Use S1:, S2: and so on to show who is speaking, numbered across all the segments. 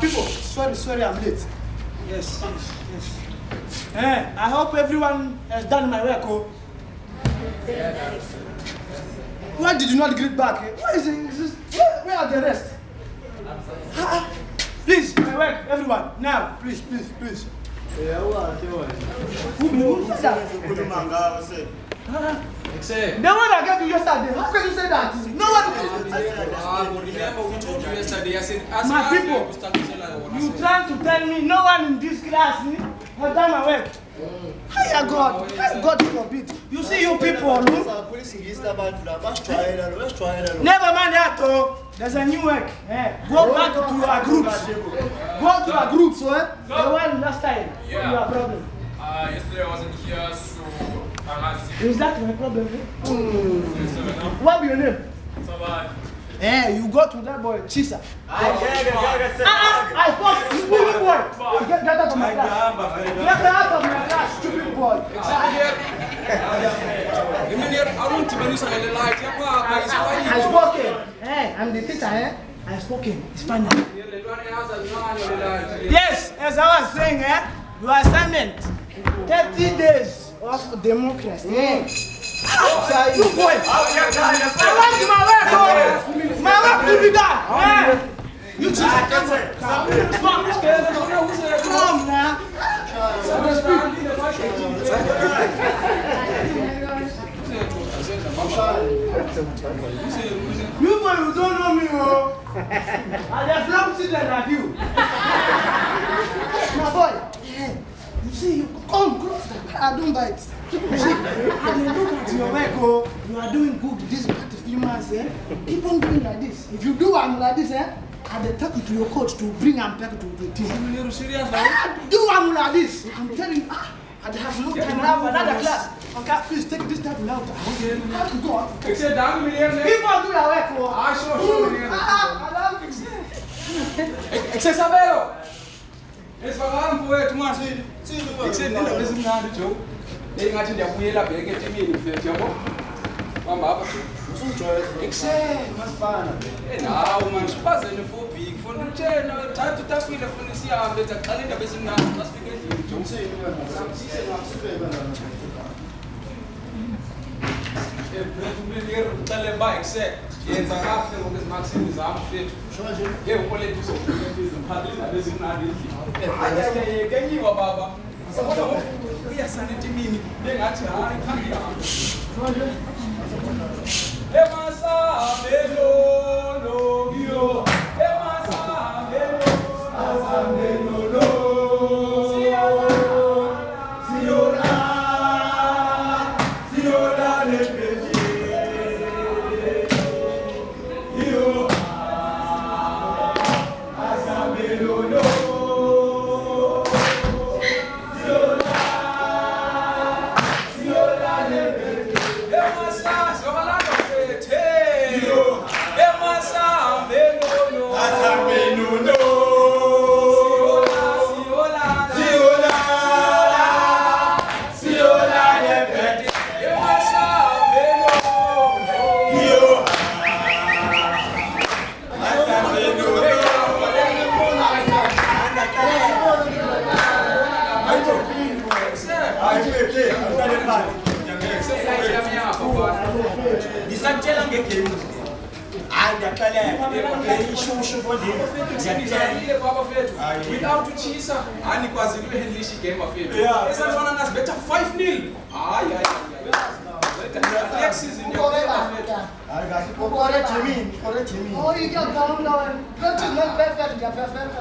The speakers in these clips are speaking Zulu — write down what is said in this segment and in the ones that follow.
S1: people, sorry, I'm late. Yes. I hope everyone has done my work. Oh. Why did you not greet back? Where is it? Where are the rest? Please, my work, everyone. Now, please. Who said that? The one I gave you yesterday. How can you say that? No one.
S2: Remember we told you yesterday. I said,
S1: my people, you trying to tell me no one in this class has done my work? Hi God forbid. You see you people, no? Never mind that, oh. There's a new work. Go back to our groups. Go to our groups, the one last time.
S3: Yeah.
S1: Your problem.
S3: Yesterday I wasn't here, so
S1: Is that my problem? What be your name? You go to that boy, Chisa. I spoke, you boy. Get out of my class. Get out of my class, stupid boy. I spoke him. I'm the teacher, I spoke him. It's fine now. Yes, as I was saying, your assignment, 30 days of democracy. You boy, I want my work to be done. You just come now. You boy, you don't know me, I just love children like you. My boy, you see, you come closer. I don't bite. You see, I don't look at your work, you are doing good this part of humans, keep on doing like this. If you do like this, I take you to your coach to bring them back to the team. Do like this. I'm telling you, I have no time. I have another class. Okay, please take this time out. Okay. I have to go. People do your work.
S2: It's for I'm for it, Tomas. Except that this is not a joke. They got in the wheel up, they get to me in the job. Except, what's fun? And now, man's passing for big for the chair. No time to tap me the police. I'm better calling the business now. Must be good. Don't say tell by except yes, I have to this maximum is I'm fit. Yeah, only do so. This is not easy. Can you Baba? We are sending to me. Then I tell without cheese, and it was a English game of it. It's not one us better 5-0. Next season, you
S1: Oh, you can calm down. That is not perfect, they are perfect.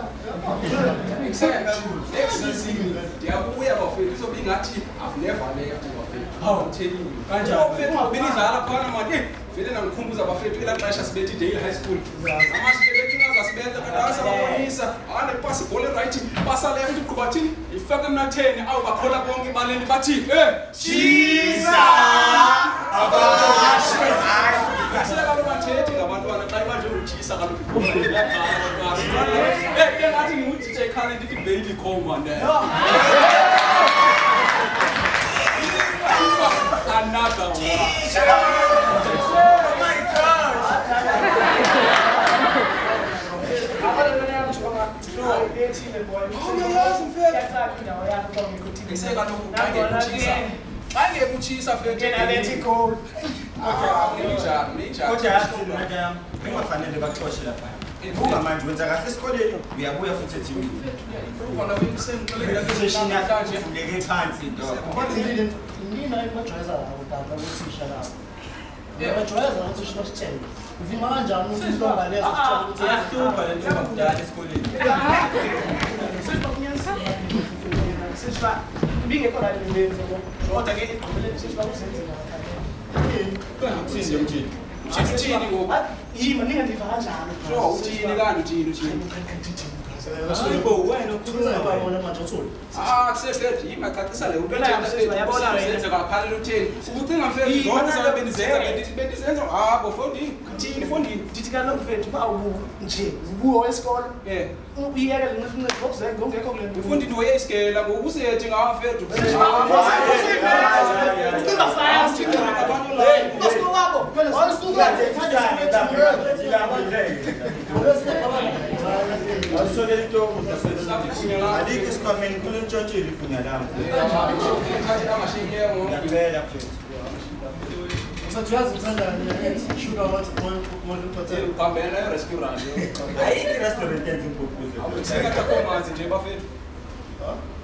S2: Next season, they are aware of it. So being active, I've never left of it. How I'm telling you. Can't you have been in Zala feeling on Kumbus of a fit with a precious Betty Dale High School. I must get as better than us and a possible writing. Pass a left to Kubati. If I'm not 10, I'll call up on the Balin Bati. Jesus! Another one. Oh my gosh! futhi bese kaloku ngeke kuchisa fethu
S1: goal.
S4: Kodwa yazi engafanele baxoshe lapha. Buka manje wenza kahle esikoleni uyabuya futhi ethini.
S2: Ufana uyisemxolela
S4: Session yakhe ivuleke phansi into.
S1: Kodwa mina ngibajwayeza utata uthisha lapho. Ngibajwayeza uthisha basithele. Uvima kanjani ukulonga lezo sitshela ukuthi
S4: Ayahlupha le nto ngokudala esikoleni.
S1: Sishba bingekho la lenzo kodwa ke igqibeleni sishba usenzela
S4: Kodwa uthini mjini?
S2: uthini ngoku
S1: yima ningandiva kanjani
S2: so uthini kanti uthini
S4: Asibo wena
S1: ukhuluma ngabona manje uthuli
S2: kusefethu yima cacisa le uthini usenze ngaphalele uthini ubucinga mfethu zonke sala bendizenza fondini uthini fondini
S1: ndithi kaloku mfethu bawu nje ubuwo wesikolo uyiyeke lenqifune ngokuzeke ungekho kule nto
S2: ufundini weyesikela ngoku usethi ngawa mfethu
S1: ucinga fast usikolo wabo
S4: Alikho isikwameni kulentshotshile ifunya lami. Ngiyacela futhi.
S1: Usathi uthanda sugar what
S2: uphambene restaurant
S4: Ayikho restaurant yenza impucuzo.
S2: singathakomanzi nje bafethu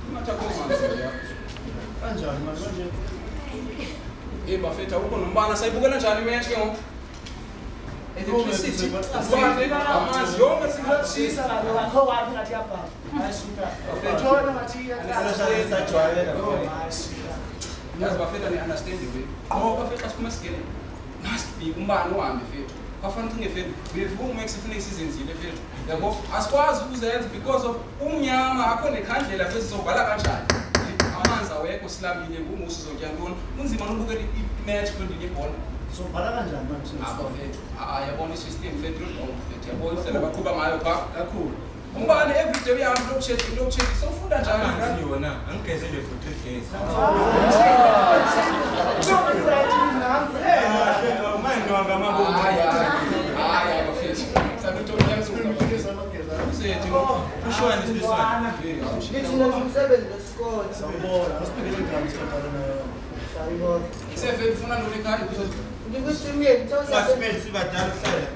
S2: ingathakomanzi
S1: kanjani manje
S2: bafethu awukho nombana sayibukela njani imatch ke ngoku electricity amanzi yonke
S1: sisa la akho wathi ngathi yapha ayisuka uthola ngathi
S4: Sajwayela.
S2: yazi bafethu ni understanding we bafethu asiphuma sigele must be umbani uhambe fethu bafana cinge fethu bevume kusifuneka sizenzile fethu yabo asikwazi ukuzenza because of umnyama akho nekhandlela fethu sizobhala kanjani amanzi awekho silambile ngumusi zotya ntoni kunzima nokubukela imatch fethu ibhola
S1: so bhala kanjani manje
S2: fethu yabona isystem fethu fethu yabo indlela baqhuba ngayo kakhulu umbane everyday uyahamba lokucheck sofunda njani
S4: Kanti yona angigezele for 3 days. Manje wangamabombo.
S2: bafethu sanuthola usethi
S4: Kushwana this one.
S1: sawubona asibhekele igama sawubona
S2: sefethu ufuna ntoni ekhaya
S4: Basimele sibadala hlala.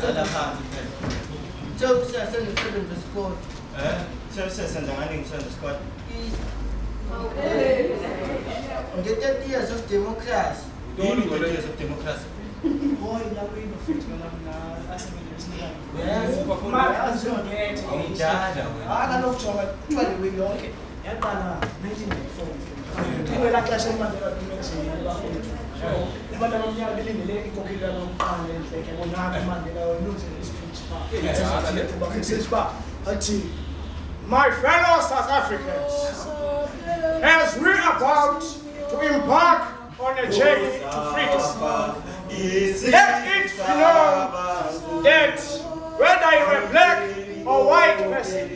S4: Hlala phansi phela. Senza ngani ngisenza squad.
S5: Get 30 years of democracy.
S4: Yini ngolwazi of democracy?
S1: boy la wena futhi ngala asebenza
S4: Awujada wena.
S1: akalokujonga kuthiwa le yonke yaqala 1994 kuwela xesha iMandela Convention bafethu abantu abamnyama belindele inkokheli yalokuqala enhleke bonaka iMandela wenuzile speech athi my fellow South Africans, as we are about to embark on a journey to freedom, let it be known that whether you're a black or white person,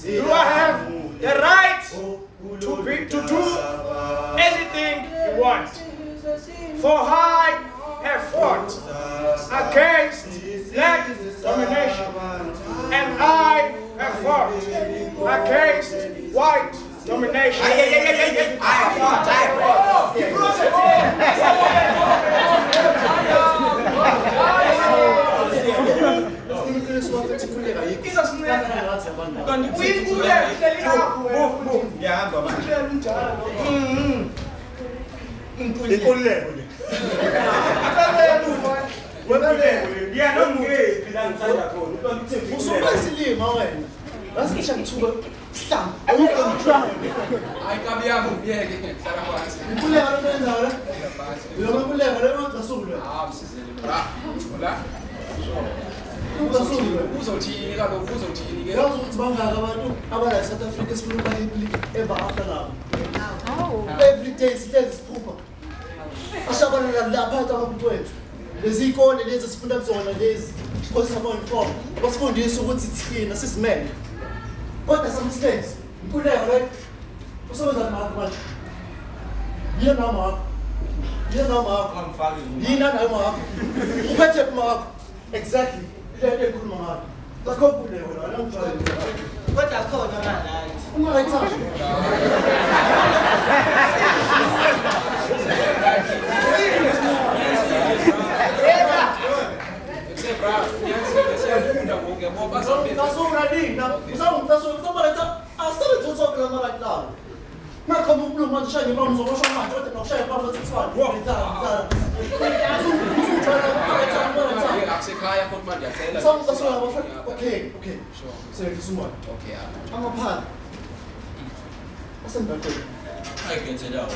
S1: you have the right to do anything you want. For I have fought against black domination, and I have fought against white domination.
S2: uzothini kaloku uzothini ke
S1: yazi ukuthi bangaka abantu abala South Africa sifuna ubalibili ever after labo every day sihlezi siphupha ashabalala lapha abantu wethu lezi ikole lezi sifunda kuzona lezi because about inform basifundisa ukuthi thina sisimele kodwa sometimes impuleko right usebenza namakho manje yena namakho yina nayo makho uphethe makho exactly lento ekhuluma ngakho Lakopule wena, angijwayele.
S5: Kodwa khona manje.
S1: Ungayithashi. Okay. Sure. Okay. I'm a pan. What's in that?
S4: I get it out.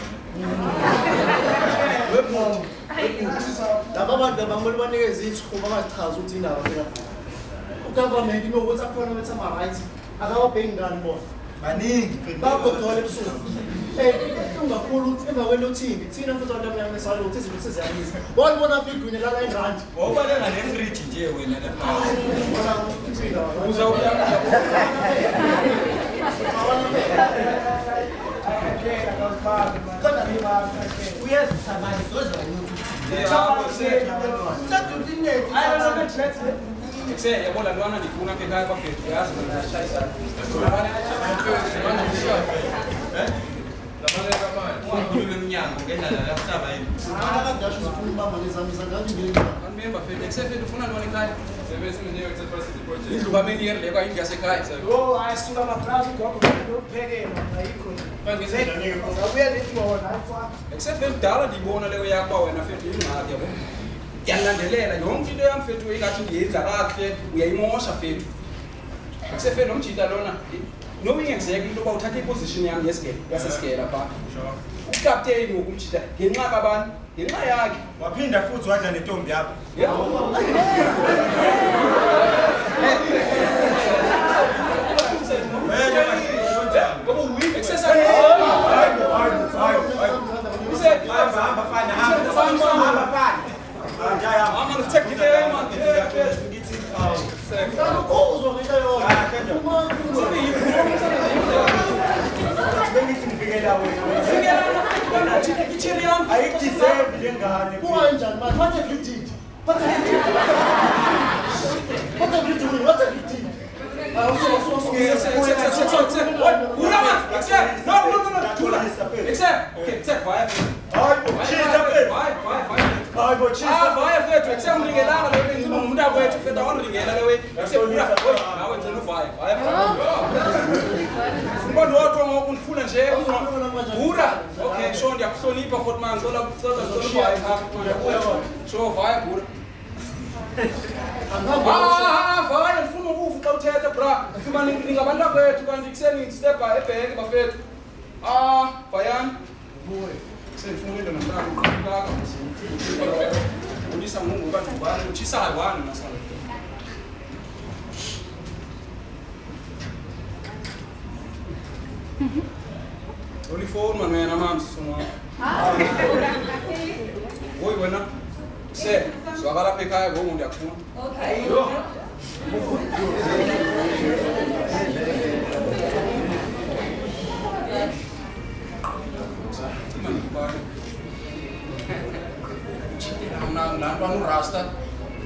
S1: Laba bantu abamoli banikeza ithuba bachaza ukuthi indaba phela. Ugovernment inokuthi akufanele ukuthi ama rights akawabheki ngani bona.
S4: Baningi.
S1: Bagodole ebusuku. Ungakhulu ukuthi emva kwento thimbi thina futhi abantu abanyama esalo ukuthi izinto seziyamisa. Bona bigwini la eRand.
S4: Ngobaleka ne-fridge nje wena lapha.
S2: Yabona lwana ndifuna apha ekhaya kwafethu yazi ndashayisa
S4: Umnyango ngendlela yakusaba yini.
S2: Anibemba fethu ekusefethu ufuna ntoni ekhaya indlu kwameniyeri le kwayindlu yasekhaya
S1: Oh, ayisuka amaplaza ugogo ukuphekela ayikho. Abuya lithi wona ayifaka.
S2: ekusefethu kudala ndiyibona leyo yakwa wena fethu ingxaki yabo yangilandelela yonke into yam fethu ingathi ndiyenza kakuhle uyayimosha fethu ekusefethu nomjita lona noba ingenzeka into yoba uthathe iposition yam yasesikela phaa ukapteyini wokumjita ngenxa kabani ngenxa yakhe
S4: Waphinda futhi wadla nentombi yakho.
S1: What have you did? What have you done? What have you done? What have you done?
S2: Vaya ndifuna ukufa xa uthetha bra kuba ningabantu bakwethu kanti kuseni stepha ebheke bafethu vayani sendifuna into namhlanje ulisa mungu bantu bani utshisa hayiwani nasana ulifoni man wena mamsi sona Hoy wena se swakala apha ekhaya ngoku ndiyakufuna
S6: Okay.
S2: Nantwana urasta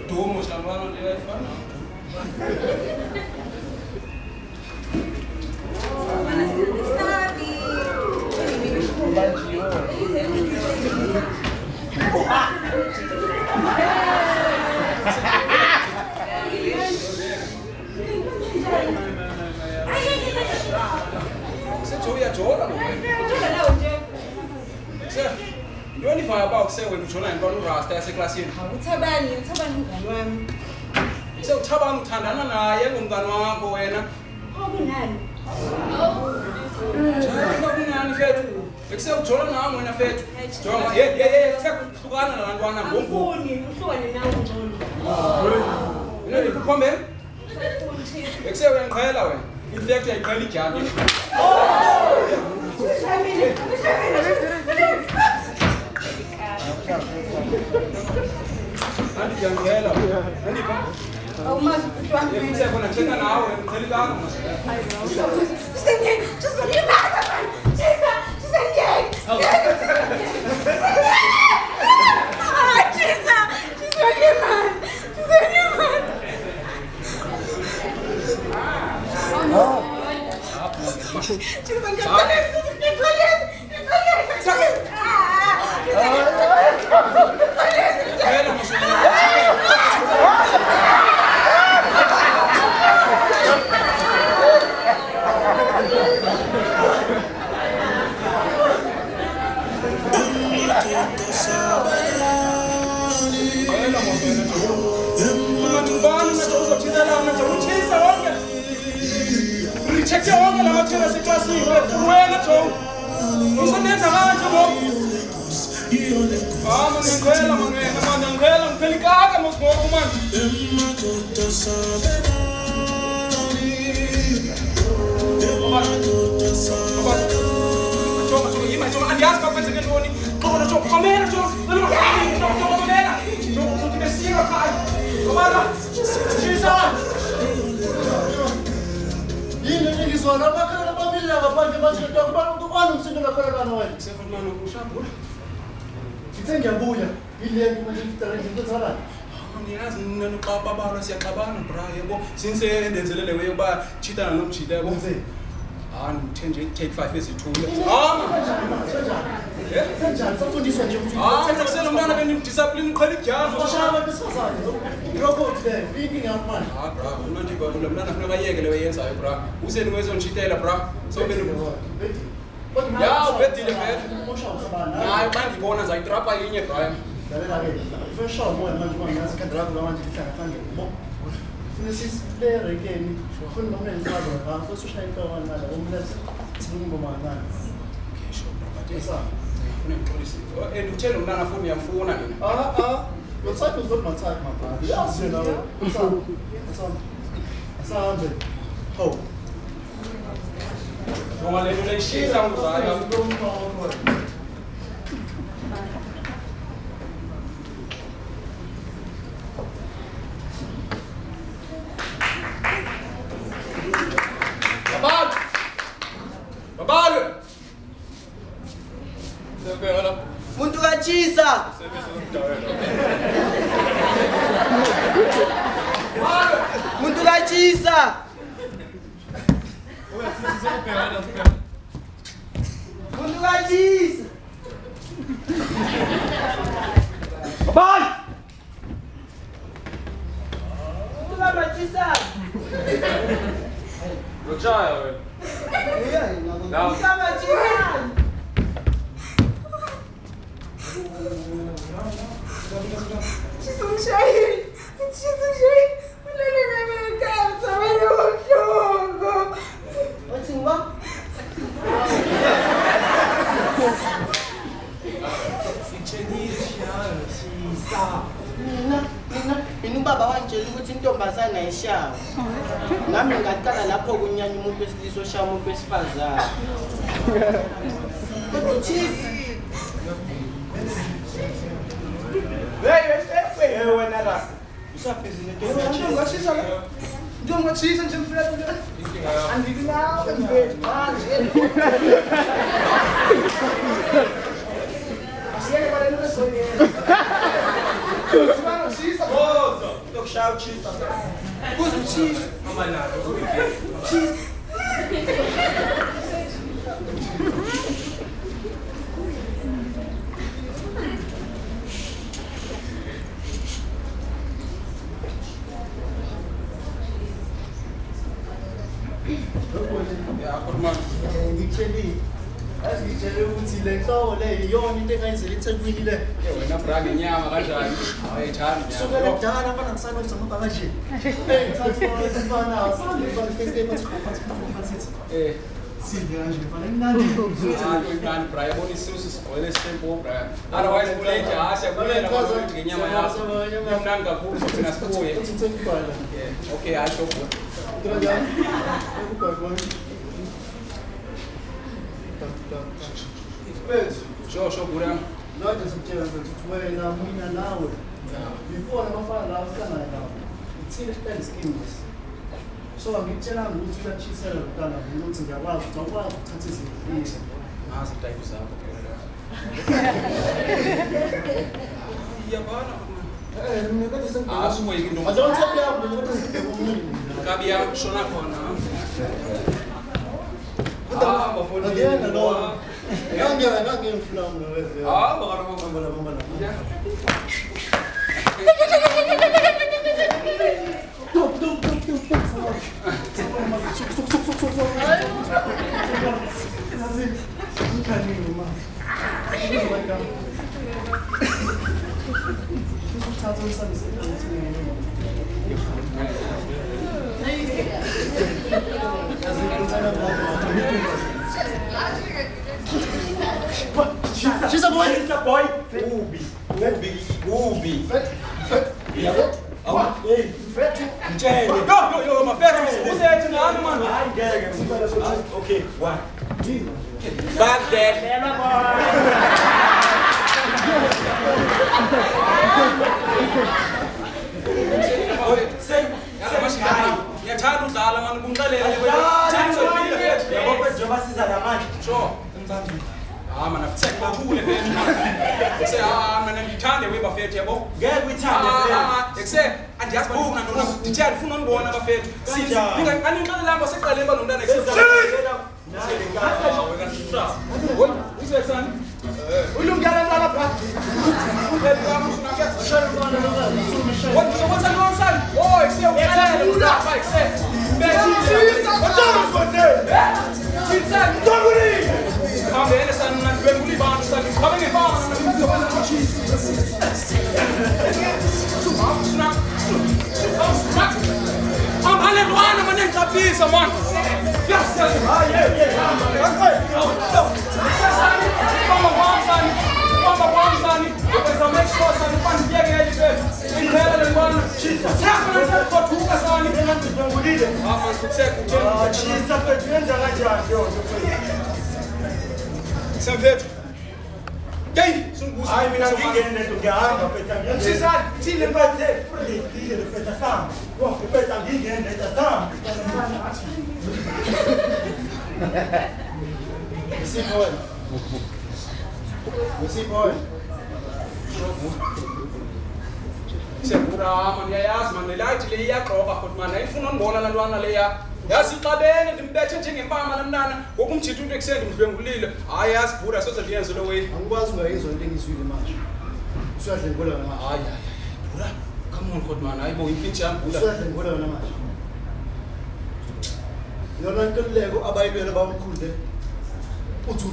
S2: dumo silantwana ndiyayifana uyajola yoni faya ba ukusewe ujona intwana urasta yaseklasini
S6: Uthabani umngani wami.
S2: Uthabani uthandana naye ngomngani wakho wena
S6: Okunani?
S2: kunani fethu ekuseujola nawe wena fethu jonga ye hlukana nabantwana ngoku
S6: Ufuni uhlukane nawe ngcono.
S2: yini ndikukhombela ekuseuyangiqhela wena in fact uyayiqhela ijani Andiyangiqhela andipha
S6: Awumazi ukuthi wami.
S2: ekusefona thetha nawe ngichelekanga Check on the material classy where to usenza kanje bo ngicela ngipelikaka mosiboko manje andiyazi bakwenzeke ntoni xobona xomela xomela khaya obana tshisa
S7: yini ngizona bakhala babili ngaphandle manje ntakubona umuntu kwani umsindo ngakhala kana wena
S2: sefanana ukushabula
S7: ngithe ngiyabuya yile manje ngitare into tsala
S2: andiyazi nina xa babala siyaxabana bra yebo since endenzelele weyo ba chitana nomchita yebo ngithe take 5 ezithule
S7: kanjani safundiswa nje ukuthi
S2: ngikusela umntwana benimdiscipline ngiqhela ijazi
S7: oshaya besifazane robot le inking yaphan
S2: bra unanti ba lo mntwana funeka bayeke leyo yenzayo bra useni wezonchitela bra so ya ubedile vele hayi xa ndibona zayitrapa yinye bra
S7: lalela ke ifesha umoya manje kwangazi kandrako manje lihlanga phangele bo funisisi le rekeni funa nomene ngifaka futhi ushaya inhloko manje umlesi sibungu ngomana
S2: Esa, funa ngixolisa. Uthele umntana foni uyamfuna nina.
S7: Your type is not my type, my brother. Yes, you know. Asambe. Ho.
S2: Noma le nto leyishisa ngizaya. Babalo.
S5: Muntu kachisa. Muntu kachisa. Muntu kachisa.
S2: Bye.
S5: Muntu kachisa.
S3: Rochaya wewe.
S5: Muntu kachisa.
S6: She's
S5: What's in what? Mina ubaba wangitshela ukuthi intombazana ayishawa. Nami ngaqala lapho kunyanya umuntu wesilisa oshaya umuntu wesifazane.
S4: Hey, wena la. Usaphizi
S1: Njengoba chisa nje mfethu le. Andikulawo mfethu. Asiyeke baleni besoyela. Sibano chisa.
S4: Ukushaya uchisa.
S1: Kuzuchisa.
S4: Mama nalo.
S1: Chisa.
S2: Ya khuluma.
S7: Ngitshele ukuthi le nhloko le iyona into engayenzela eThekwini le.
S2: Wena bra ngenyama kanjani? Ayithandi
S7: Sukela
S2: nyama.
S7: kudala abana ngisanoza ngaba kanje. Thathi wona asale bani feste bathi phansi. Sihle kanje mfana imnandi.
S2: Imnandi bra yabona isisu sigcwele sitempo bra. Otherwise kulethe hasha kulela abantu ngenyama yakho. Imnandi kakhulu sothina sibuye.
S7: Uthi ngikubhala.
S2: Okay, asho bro.
S7: Kanjani? Ukubhala.
S2: Sho bra.
S7: Lokho sikutshela ukuthi wena mina nawe. Before abafana la uhlangana nawo. Ithile isiqale skins. So ngikutshela ukuthi uyachisela lokana ukuthi ngiyakwazi ukuthi awukwazi ukuthatha izinto.
S2: Nasi type zakho phela. Iyabona.
S7: Mina kade sengibona.
S2: Asumoyiki into.
S7: I don't take you out, mina kade sengibona umuntu.
S2: Kabi ya shona khona.
S7: Ngiyena lo. Ngangimfuna mina wethu.
S2: Hamba.
S7: She's a boy.
S4: She's a boy. Ubi.
S2: Yo, mafethu usethi ngani manje?
S4: Hayi ngeke. Okay, one.
S2: Back there. Ngiyathanda udlala manje kumxelele
S4: Yabo njengoba siza namanje.
S2: Sure. Mana futheke bakhule vele. Say mana ngithande webafethu yabo.
S4: Ngeke uyithande vele.
S2: Ekuse andiyazi bafuna nona ndithanda ufuna unibona bafethu. Anixele lamba seqale emba nomntana ekuse.
S1: Ulungele la lapha.
S2: What's going on? Oh, ekuse uqalele lapha ekuse. Hambele sana ngibenguli bantu sana ngikhabe ngebanga Ambale lwana manje ngicapisa man. Semfethu. Hey, sunguza.
S4: Hayi mina ngingene ngihamba phetha ngiyena.
S2: Sizani thile
S4: Lephethe, ngiyile phetha sama. Wo, phetha ngingene phetha sama.
S7: Wesipho.
S2: Siyabura ndiyayazi man light le iyaqoqa futhi man ayifuna ukubona lantwana leya. Yasixabene ndimbethe njengempama lamntana ngokumjitha into ekuseni ngidlwengulile. Hayi yazi bura soze ndiyenze lo way.
S7: Angikwazi ungayizwa into engizwile manje. Usuyadlengula wena manje.
S2: Hayi bura. Come on futhi man hayibo impintshi yami bura.
S7: Usuyadlengula wena manje. Yona inkululeko abayibele bamkhulu le. Uthi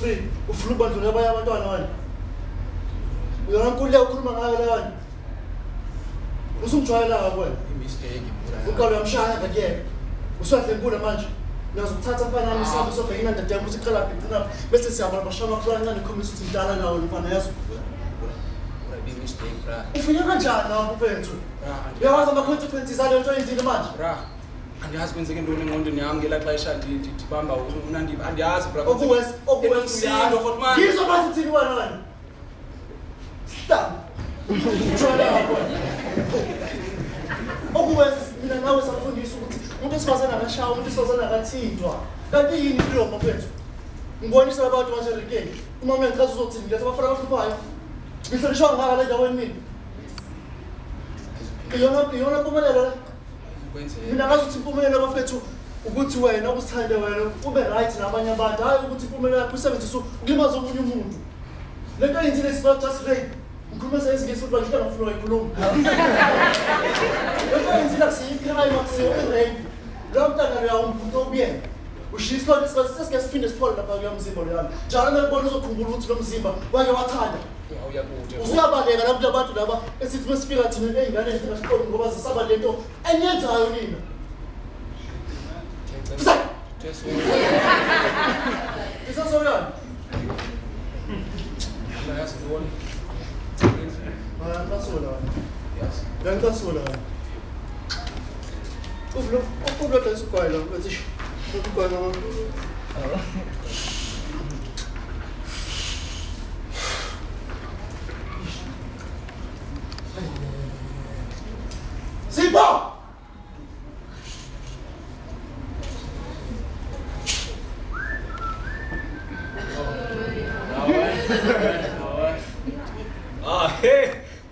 S7: free. Ufuna ubandlula abanye abantwana wani. Yona inkululeko ukhuluma ngayo le wani. Usumjwayela kwena.
S2: Mistake bura.
S7: Uqalo yamshaya ngakuyena. Usuyadlengula manje. Uyazokuthatha mfana nami sakho sobhekina ndadema ukuthi qala bhibhina bese siyabona bashama kancane khombisa ukuthi mdala nawo mfana yazi.
S2: Big mistake bra.
S7: Ufike kanjani nawo mfethu? Uyawazi ama consequences ale nto yenzile manje.
S2: Bra. Andiyazi kwenzeke ntoni engqondweni yami ngela xesha ndibamba unandi andiyazi bra.
S7: Okuwes
S2: Sindo futhi man.
S7: Ngizokwazi ukuthini wena wena. Stop. Tshwala lapho. Okuwes mina nawe safundisa ukuthi umuntu esifazana akashawa umuntu esifazana akathintwa. Kanti yini impilo mfethu? Ngibonisa abantu manje rekeni. Uma mina ngichaza uzothini ngiyathi abafana abahluphayo. Ngihlonishwa ngaka le ndaweni mina. Iyona mpumelelo le. Mina ngazi ukuthi impumelelo bafethu ukuthi wena usithande wena ube right nabanye abantu hayi ukuthi impumelelo yakho usebenzise ukulimaza omunye umuntu. Lento yenzile is not just rape. Ngikhuluma sezingisi ukuthi bantu bangafuna ukukhuluma. Lento yenzile akusiyikhaya makusiyo rape. Lo mntana lo umuntu obuyena. Ushisa isikhathi sesingesiphinde siphole lapha kuyamzimba lo yana. Njalo mebona uzokhumbula ukuthi lo mzimba wake wathanda. Usuyabaleka lapho abantu laba esithi besifika thina ezingane ezingasikoli ngoba zisaba lento enyenzayo nina. Isasoyana. Ngiyaqasula. Yes. Ngiyaqasula. Ublo lesugwayela bese ukugwayela. Sipho!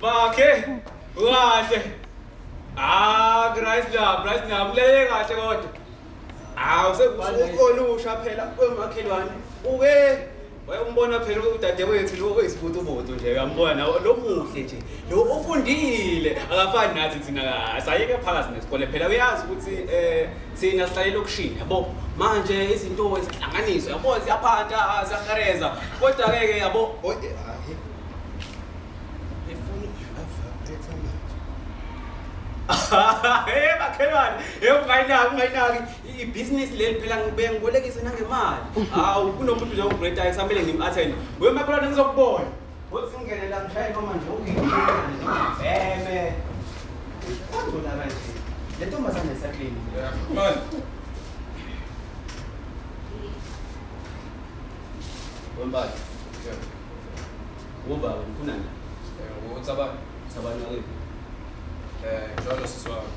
S3: Bakhe. Kahle. Price job, lele kahle kodwa.
S8: Hawu sekuzolusha phela kwemakhelwane. Uke wayombona phela udadewethu lo oyisibutubutu nje uyambona lo muhle nje. Lo ufundile akafani nathi thina asayeke phakathi nesikole phela uyazi ukuthi thina sihlale lokushini yabo. Manje izinto ezihlanganiswa yabo siyaphanda siyahareza kodwa ke yabo hey makhelwane ungayinaki ibhizinisi leli phela ngibolekise nangemali hawu kunomuntu nje ugrade ayisamele ngim-attend wemakhelwane ngizokubona uthi ngene la ngishaye noma nje uveme kanjona kanje le ntombazane esaklini
S3: Man.
S8: wembali woba ngifuna nini
S3: Utsabani.
S8: sabana ke
S3: Njalo sisi wami.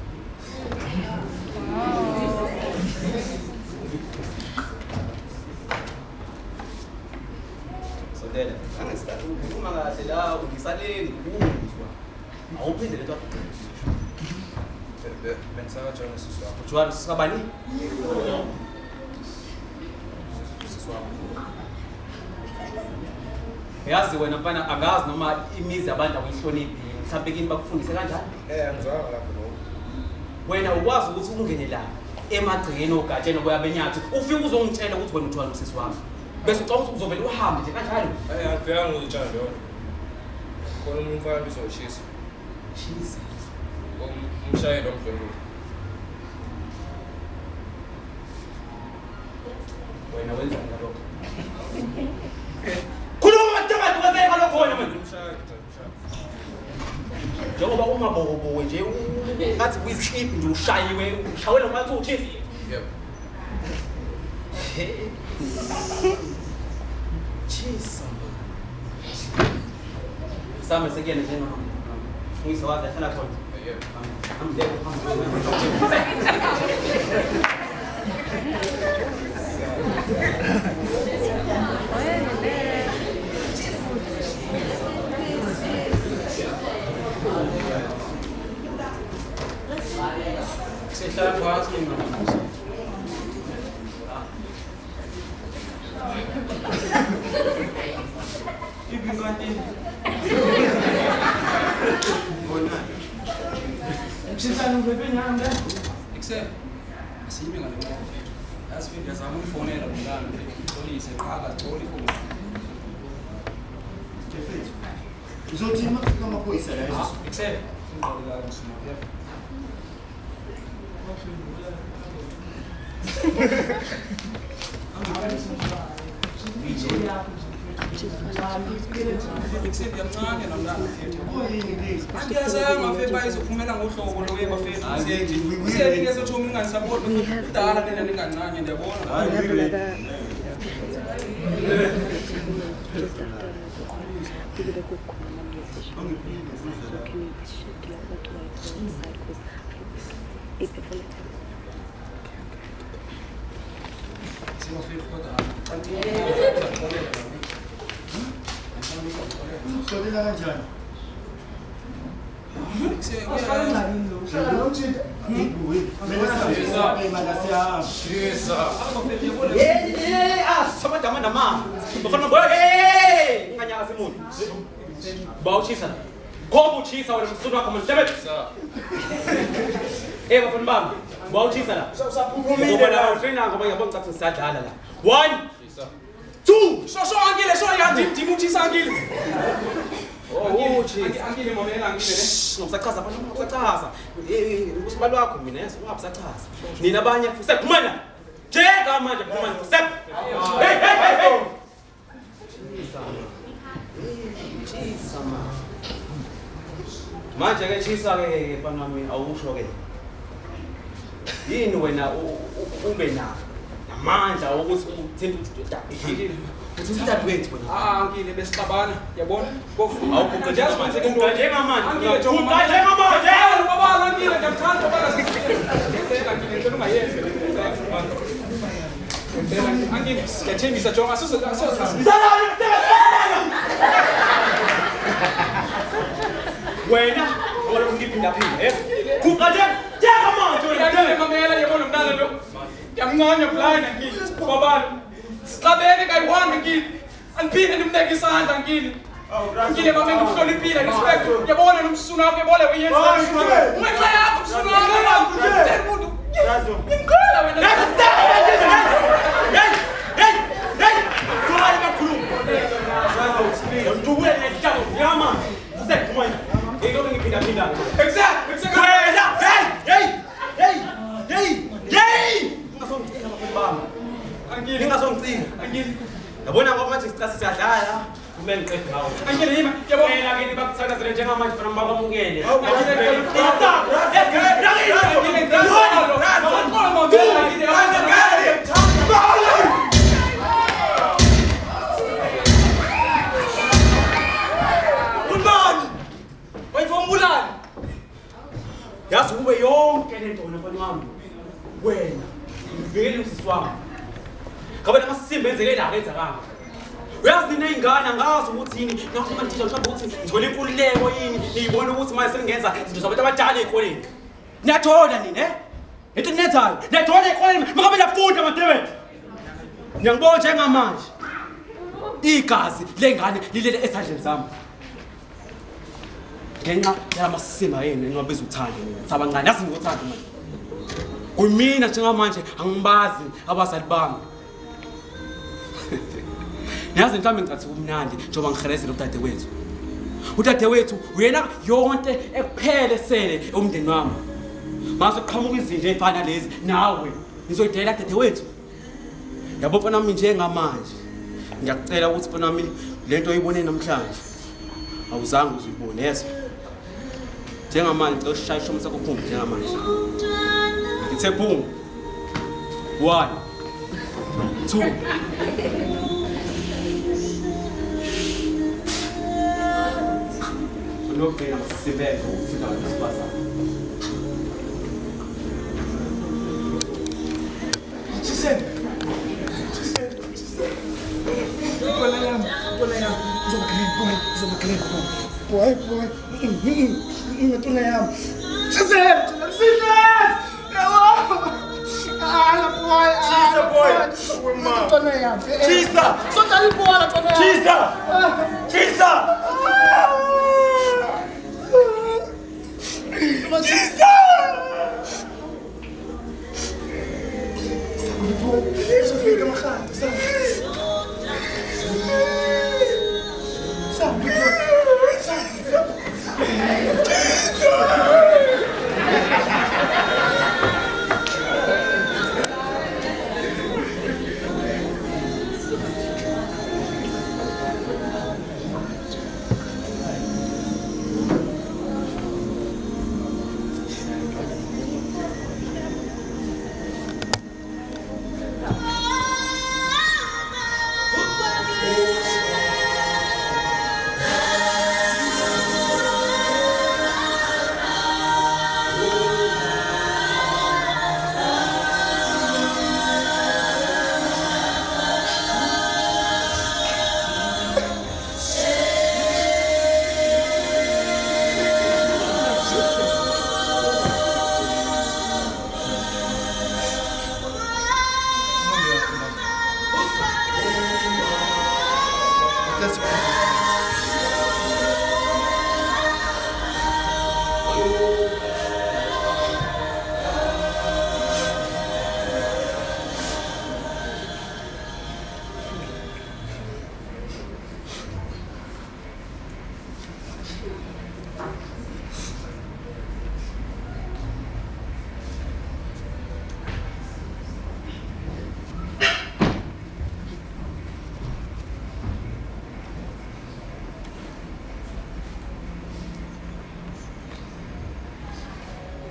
S8: Sodela angisithatha ukukhuluma kahle la ngisaleni ukuzwa awuphinde letho
S3: Bensaka njalo sisi wami.
S8: ujwalo sikabani
S3: Sisi wami.
S8: yazi wena mfana angazi noma imizi abantu akuyihloniphi mhlawumbe kini bakufundise kanjani
S3: Ngizwanga lapho lo.
S8: wena ukwazi ukuthi ungene la emagcekeni ogatsheni oboyabenyathi ufike uzongitshela ukuthi wena uthwala usisi wami bese ucabanga ukuthi uzovela uhambe nje kanjalo
S3: Angifika ngitshela lo. Khona umuntu mfana bizoshisa.
S8: cheese
S3: Umshayelo omdlalo.
S8: wena wenza lokho khuluma mathemati kwenzeka lokho wena manje
S3: Umshayelo.
S8: njengoba umabokoboke nje ngathi kuyisikhiphi nje ushayiwe ushawela ngathi uthini
S3: Yep.
S8: cheese sami sekuyena njena ngiyisa wazi hlala khona
S3: Yep.
S2: Sihlala phakathi ngimama.
S1: Mshisana ubebe nyanga.
S2: Ikuse asibe ngale mfethu. Yasifika yazama ukufonela umntana ngixolise qhaka sicole ifoni.
S4: Jefethu. Uzothi makufika amaphoyisa la ezo.
S2: Ikuse ngqolela umsuma yebo. Ikuse ngiyamncane nomntana mfethu. Angiyazanga mfethu bayizophumela ngohlobo lo webafethu. Usethi ngesothi umngani support udala lena ningani nanye ndiyabona.
S4: Uzoxolela kanjani?
S8: samadama nama bafana boy hey nganyaka simuntu bawuchisa ngoba uchisa wena msulu wakho manje bafana bami bawuchisa la
S4: Usaphumile la.
S8: trainer ngoba ngiyabona ukuthi sisadlala la 1 2
S2: So angile so yandim uthisa angile.
S8: Oh
S2: Angile momela angile ne.
S8: ngokusachaza abantu ngokusachaza usibalo wakho mina ungabusachaza nina abanye sephumana njeka manje phumana sep hey chisa manje ke chisa ke bafana wami awusho ke yini wena ube na namandla ukuthi uthinta udabhile uthi dadewethu wena
S2: Angile besixabana yabona.
S8: awuguqa njengamanje
S2: Angile
S8: uguqa njengamanje
S2: baba angile ngiyamthanda baba ngicela ngicela ungayenzi. Angile siyathembisa jonga asose
S8: wena wena ungiphinda phinda guqa njengamanje wena
S2: mamela yabona umntana lo. Kancane blind ngini. Babalo. Sixabene kayi-1 ngini. Angiphinde ndimneke isandla ngini. Ngile mama ngikuhloniphile respect. Uyabona nomsuna wakho ebole uyenza. Ungenxa yakho umsuna wakho.
S4: Razo.
S2: Ngicela wena.
S8: Yabona ngoba manje sicase siyadlala kumele ngiqede ngawo.
S2: Angile yima yabona
S8: Kini bakuthandazele njengamanje fana mabamukele.
S2: Wayifomulani.
S8: Yazi ube yonke lento wena mfana wami. Wena uvikele usisi wami. Kabe namasimba enzeke la kwenzakanga. Uyazi nina ingane ngazi ukuthi yini nathi manje mhlawumbe ukuthi ngithola inkululeko yini niyibona ukuthi manje sengenza izinto zabantu abadala ezikoleni. Niyathola nini Into kunethayo. Niyathola ezikoleni makabe niyafunda madebet. Ngiyangibona njengamanje. Igazi lengane lilele esandleni sami. Ngenxa yamasima yenu engabiza uthando mina. Sabancane yazi ngothando manje. Kumina njengamanje angibazi abazali bami. Yazi mhlawumbe ngicathi kumnandi njengoba ngiherezela udadewethu. Udadewethu uyena yonke ekuphele sele umndeni wami. Mase qhamuka izinto ezifana lezi nawe nizoyidela dadewethu. Yabo mfana wami njengamanje. Ngiyakucela ukuthi mfana wami lento oyibone namhlanje awuzange uzibone yezwa. Njengamanje ngicela ushaya ishomo sakho khumbi njengamanje. Ngithe boom. 1 2 No pena severo final do passado.
S1: She said.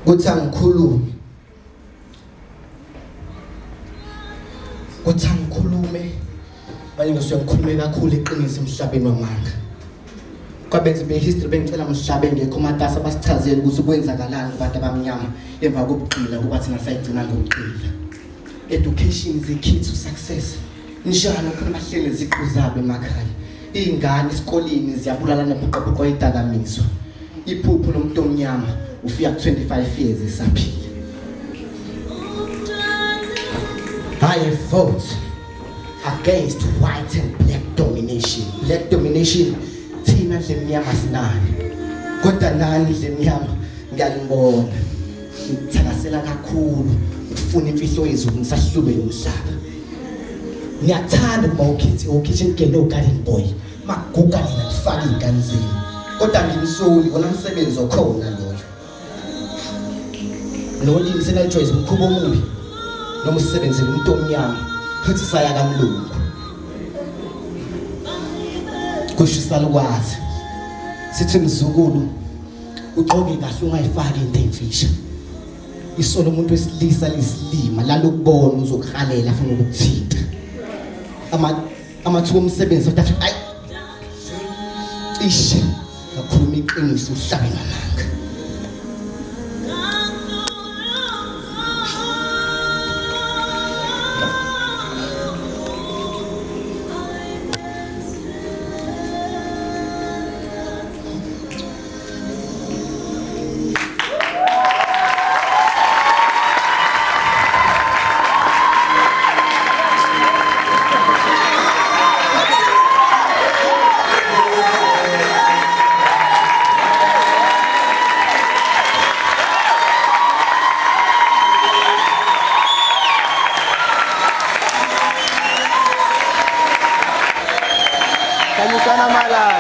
S5: Kuthi angikhulume. Kuthi angikhulume. Manje ngisuke ngikhulume kakhulu iqiniso emhlabeni wamanga. Kwabenza behistory bengicela mhlaba engekho matasa basichazele ukuthi kwenzakalani kubantu abamnyama emva kokugcila kuba thina sayigcina ngokugcila. Education is the key to success. Njalo khona bahlele iziqu zabo emakhaya. Izingane esikoleni ziyabulalana nebuqoqo edakamizwa. Iphupho lomuntu omnyama ufika 25 years esaphila. I vote against white and black domination. Black domination, thina ndlemnyama sinani. Kodwa nani ndlemnyama ngiyalibona. Ngithakasela kakhulu ukufuna imfihlo yezulu nisahlube umhlaba. Ngiyathanda ukuba ukitchen girl no-garden boy. Maguga nina kufaka iy'ngane zenu. Kodwa ngimsoli, wona msebenzi okhona loyo. Nolimi senalijoyise umkhubo omubi. Noma usisebenzele umuntu omnyama. Futhi saya kamlungu. Kusho isalukwazi. Sithi mzukulu ugqoke kahle ungayifaki into eyimfisha. Isona umuntu wesilisa lisilima lalokubona uzokhalela afuna ukukuthinta. Amathuba omsebenzi South Africa ayi cishe ngakhuluma iqiniso uhlabe ngamanga.
S9: Kanyukana mala.